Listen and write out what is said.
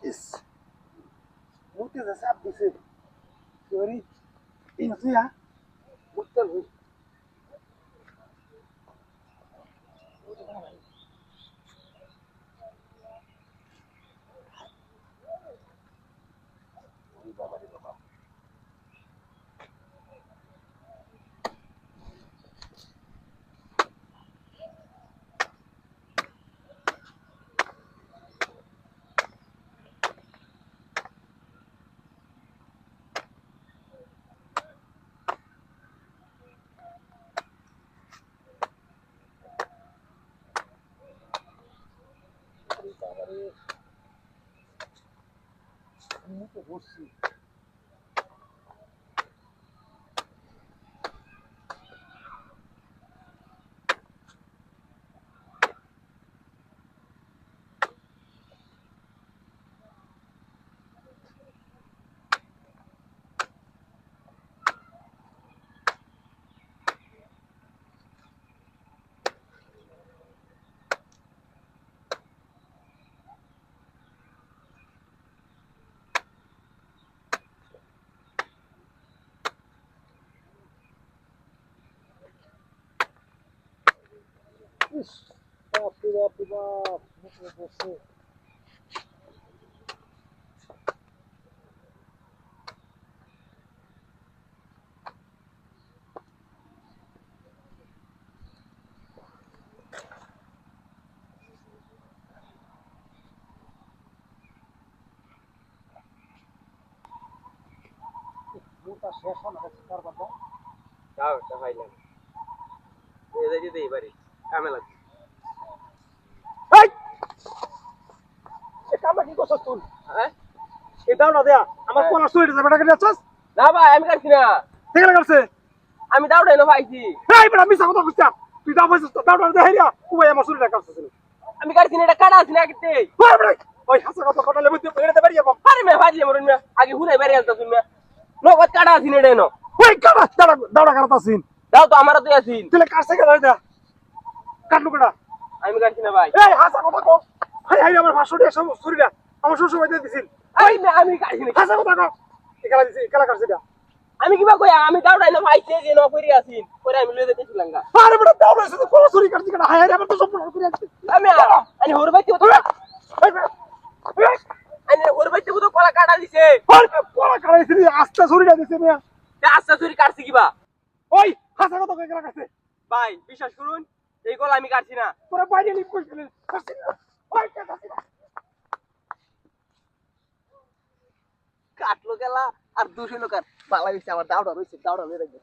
ইস মুতে যে সাপ দিছে সরি ইনসিয়া মুতে লই মুতে বসছি ইস বাপরে বাপরে বাপ মুতে বসছে মুতা শেষ হলো না কারবার যাও দেখাইলাম এই যে দিতে পারি কামে লাগবে এই এ কামটা কি করছস তুই হ্যাঁ এটাও না দেয়া আমার কোন আসলে যাবে টাকা নিচ্ছস না ভাই আমি কাটছি না ঠিক আছে আমি দাউড়াই না ভাইছি এই বড় মিছা কথা কইছ তুই দাও পয়সা দাও দাও দেয়া তুই আমার আসলে টাকা করছস আমি কাটছি না এটা কাটা আছে না কিতে ওই বড় ওই হাসা কথা কটালে মধ্যে এড়াতে পারি যাব আরে মে ভাজি মরুন মে আগে হুনাই বাইরে আলতা শুন মে নগদ কাটা আছে না এনো ওই কাটা দাও দাও করতাছিস দাও তো আমারও তো আছিন তুই কাছে গেল দা কাটলু কটা আমি কাটছি না ভাই এই হাসা কথা কো হাই হাই আমার 500 টাকা সব চুরিটা আমার শ্বশুর বাড়িতে দিছিল আমি কাটছি না হাসা কথা কো একালা দিছি একালা কাটছিস আমি কিবা কই আমি দাউড়াই না ভাইছে যে ন করি আছিন পরে আমি লইতে দিছিলাম গা আরে বড় দাও লইছিস তো কোন চুরি করছিস কেন হাই হাই আমার তো সব করে আসছে আমি হর বাইতে তো আমি হর বাইতে তো কলা কাটা দিছে আরে কোলা কাটাইছিস আস্তে চুরিটা দিছে মিয়া তে আস্তা চুরি কাটছি কিবা ওই হাসা কথা কো একালা কাটছে ভাই বিশ্বাস করুন এই কলা আমি কাটছি না তোরা বাইরে লিপ কইছিস ওই কাটাছিস কাটলো গেলা আর 200 লোক আর বালা হইছে আমার দাউড়া রইছে দাউড়া লই রাখবে